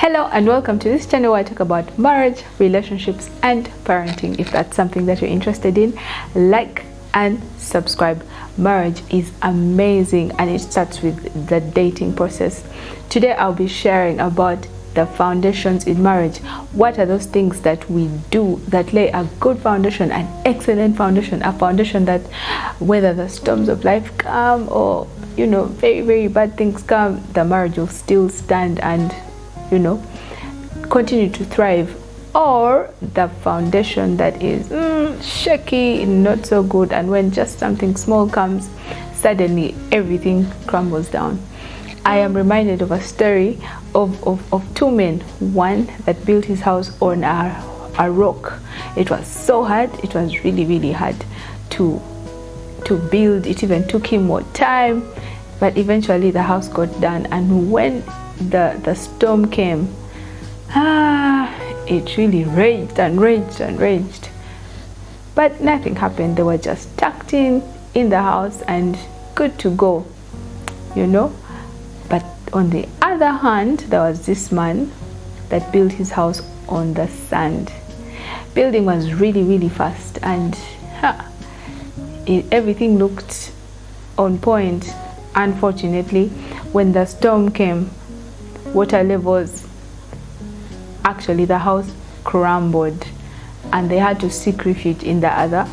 Hello and welcome to this channel where I talk about marriage, relationships and parenting. If that's something that you're interested in, like and subscribe. Marriage is amazing and it starts with the dating process. Today I'll be sharing about the foundations in marriage. What are those things that we do that lay a good foundation, an excellent foundation, a foundation that whether the storms of life come or very bad things come, the marriage will still stand and continue to thrive. Or the foundation that is shaky, not so good, and when just something small comes, suddenly everything crumbles down. I am reminded of a story of two men, one that built his house on a rock. It was so hard, it was really hard to build. It even took him more time, but eventually the house got done. And when the storm came, it really raged, but nothing happened. They were just tucked in the house and good to go, But on the other hand, there was this man that built his house on the sand. Building was really fast, and everything looked on point. Unfortunately, when the storm came, water levels, actually the house crumbled and they had to seek refuge in the other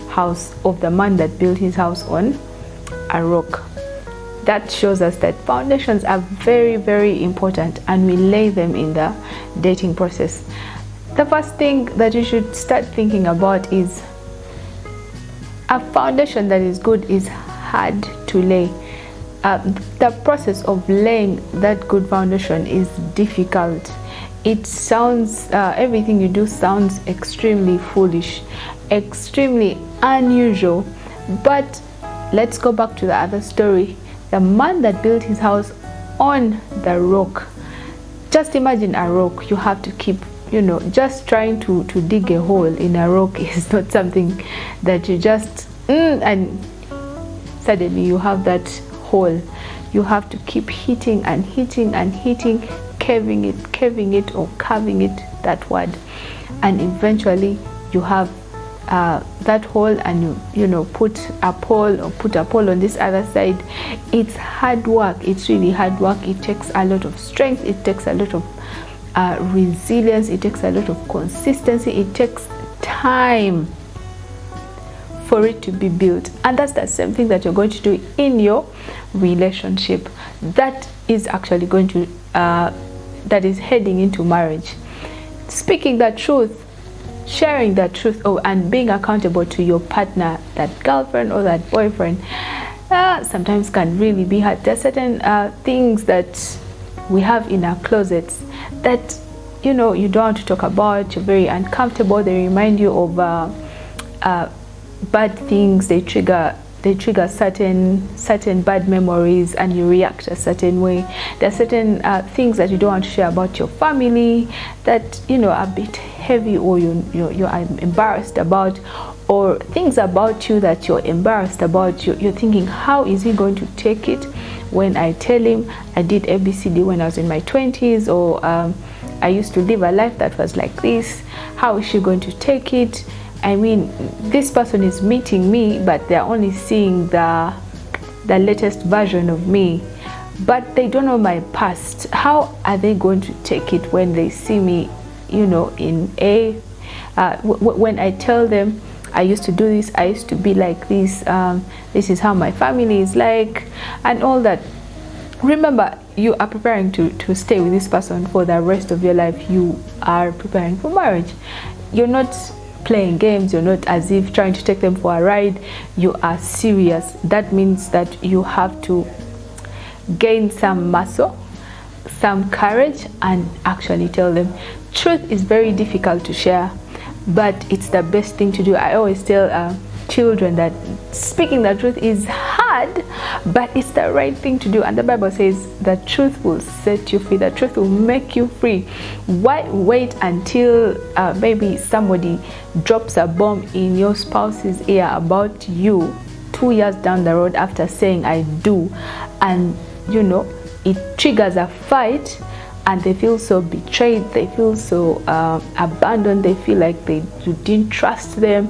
house of the man that built his house on a rock. That shows us that foundations are very important and we lay them in the dating process. The first thing that you should start thinking about is a foundation that is good is hard to lay. The process of laying that good foundation is difficult. It sounds, everything you do sounds extremely foolish, extremely unusual. But let's go back to the other story. The man that built his house on the rock. Just imagine a rock. You have to keep, just trying to dig a hole in a rock is not something that you just, and suddenly you have that hole. You have to keep hitting, caving it or carving it, that word, and eventually you have that hole, and you put a pole on this other side. It's hard work. It's really hard work. It takes a lot of strength. It takes a lot of resilience. It takes a lot of consistency. It takes time for it to be built, and that's the same thing that you're going to do in your relationship. That is actually going to that is heading into marriage. Speaking the truth, sharing the truth, and being accountable to your partner, that girlfriend or that boyfriend, sometimes can really be hard. There are certain things that we have in our closets that you don't want to talk about. You're very uncomfortable. They remind you of bad things. They trigger certain bad memories, and you react a certain way. There are certain things that you don't want to share about your family that are a bit heavy, or you're embarrassed about, or things about you that you're embarrassed about. You're thinking, how is he going to take it when I tell him I did ABCD when I was in my 20s, or I used to live a life that was like this? How is she going to take it? I mean, this person is meeting me, but they're only seeing the latest version of me, but they don't know my past. How are they going to take it when they see me, in when I tell them I used to do this, I used to be like this, this is how my family is like, and all that. Remember, you are preparing to stay with this person for the rest of your life. You are preparing for marriage. You're not playing games. You're not as if trying to take them for a ride. You are serious. That means that you have to gain some muscle, some courage, and actually tell them. Truth is very difficult to share, but it's the best thing to do. I always tell children that speaking the truth is hard, but it's the right thing to do. And the Bible says the truth will set you free. The truth will make you free. Why wait until maybe somebody drops a bomb in your spouse's ear about you 2 years down the road after saying I do, and it triggers a fight, and they feel so betrayed, they feel so abandoned, they feel like you didn't trust them.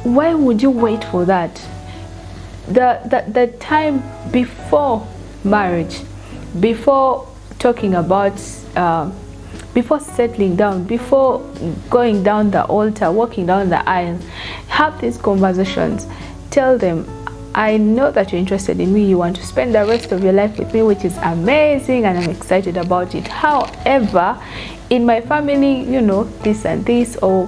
Why would you wait for that? The time before marriage, before talking about before settling down, before going down the altar, walking down the aisle, have these conversations. Tell them, I know that you're interested in me, you want to spend the rest of your life with me, which is amazing, and I'm excited about it. However, in my family, you know, this and this, or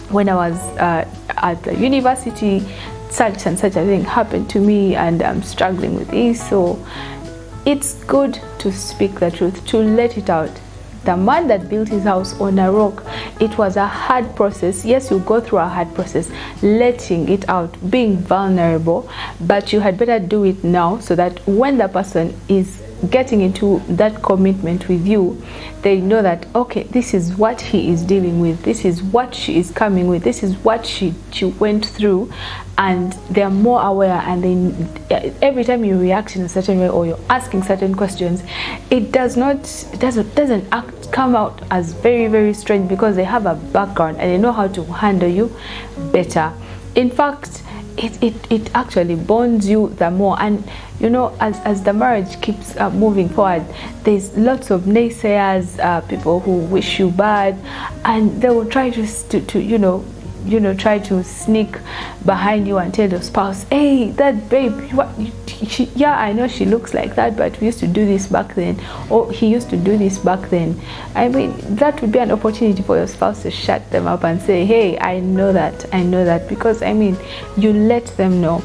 when I was at the university, such and such a thing happened to me, and I'm struggling with this. So it's good to speak the truth, to let it out. The man that built his house on a rock, it was a hard process. Yes, you go through a hard process, letting it out, being vulnerable, but you had better do it now, so that when the person is getting into that commitment with you, they know that, okay, this is what he is dealing with, this is what she is coming with, this is what she went through, and they are more aware. And every time you react in a certain way, or you're asking certain questions, it doesn't come out as very, very strange, because they have a background and they know how to handle you better. In fact, it actually bonds you the more. And you know, as the marriage keeps moving forward, there's lots of naysayers, people who wish you bad, and they will try to try to sneak behind you and tell your spouse, hey, that babe, yeah, I know she looks like that, but we used to do this back then, or he used to do this back then. I mean, that would be an opportunity for your spouse to shut them up and say, hey, I know that, because I mean, you let them know.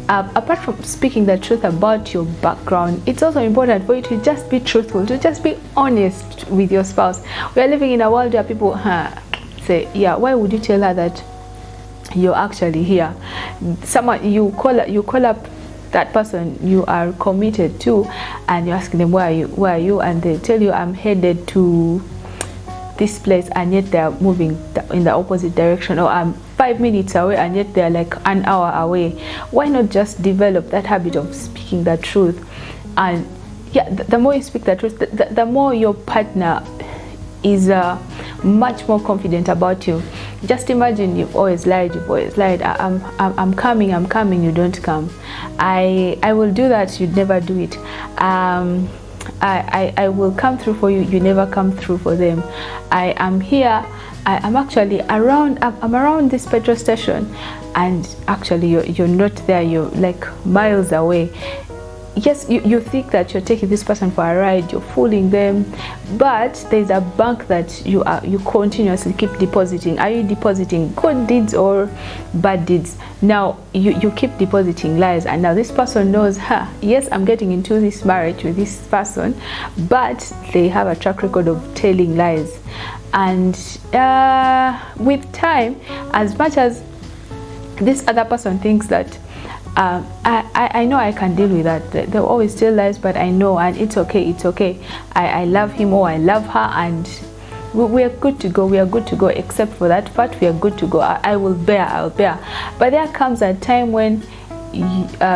Apart from speaking the truth about your background, it's also important for you to just be truthful, to just be honest with your spouse. We are living in a world where people say, yeah, why would you tell her that you're actually here? Someone you call up that person you are committed to, and you're asking them, where are you, and they tell you, I'm headed to this place, and yet they're moving in the opposite direction, or I'm 5 minutes away, and yet they're like an hour away. Why not just develop that habit of speaking the truth? And yeah, the more you speak the truth, the more your partner is much more confident about you. Just imagine, you've always lied. I'm coming, you don't come. I will do that, you'd never do it. I will come through for you, you never come through for them. I am here, I'm actually around, I'm around this petrol station, and actually you're not there, you're like miles away. Yes, you think that you're taking this person for a ride, you're fooling them, but there's a bank that you continuously keep depositing. Are you depositing good deeds or bad deeds? Now you keep depositing lies, and now this person knows, yes, I'm getting into this marriage with this person, but they have a track record of telling lies. And with time, as much as this other person thinks that I know I can deal with that, they'll always tell lies, but I know, and it's okay. I love him or I love her, and we are good to go, except for that part, we are good to go. I'll bear. But there comes a time when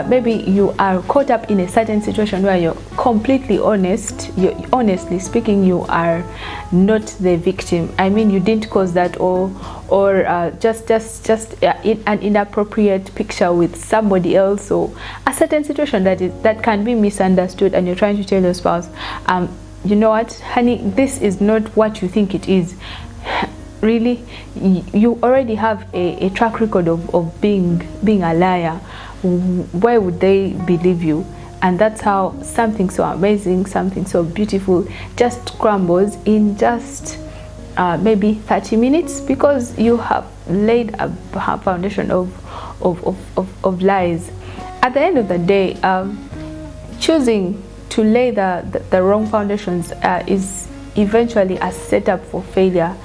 maybe you are caught up in a certain situation where you're completely honest. Honestly speaking, you are not the victim. I mean, you didn't cause that, or just an inappropriate picture with somebody else, or a certain situation that can be misunderstood, and you're trying to tell your spouse, you know what, honey, this is not what you think it is. Really, you already have a track record of being a liar. Why would they believe you? And that's how something so amazing, something so beautiful just crumbles in just maybe 30 minutes, because you have laid a foundation of lies. At the end of the day, choosing to lay the wrong foundations is eventually a setup for failure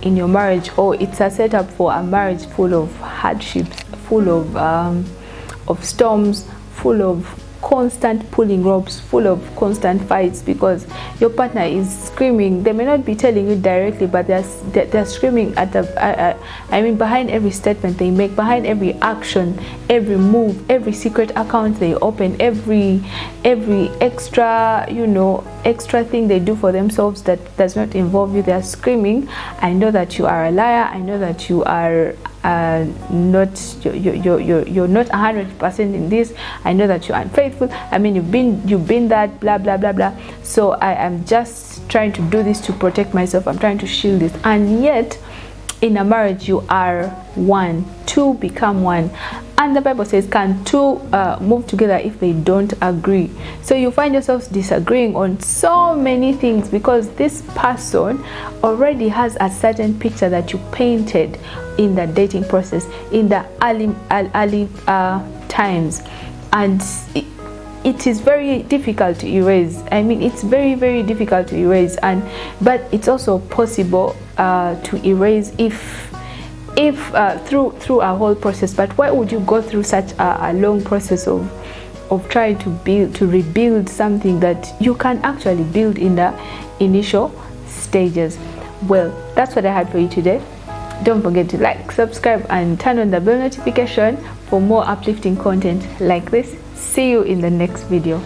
in your marriage, or it's a setup for a marriage full of hardships, full of storms, full of constant pulling ropes, full of constant fights, because your partner is screaming. They may not be telling you directly, but they're screaming at behind every statement they make, behind every action, every move, every secret account they open, every extra extra thing they do for themselves that does not involve you. They're screaming, I know that you are a liar, I know that you are you're not 100% in this, I know that you're unfaithful, I mean you've been that, blah blah blah blah. So I am just trying to do this to protect myself, I'm trying to shield this. And yet in a marriage you are one, two become one. And the Bible says, can two move together if they don't agree? So you find yourselves disagreeing on so many things because this person already has a certain picture that you painted in the dating process, in the early times. And it is very difficult to erase. I mean, it's very, very difficult to erase. But it's also possible to erase if through a whole process. But why would you go through such a long process of trying to rebuild something that you can actually build in the initial stages? Well, that's what I had for you today. Don't forget to like, subscribe, and turn on the bell notification for more uplifting content like this. See you in the next video.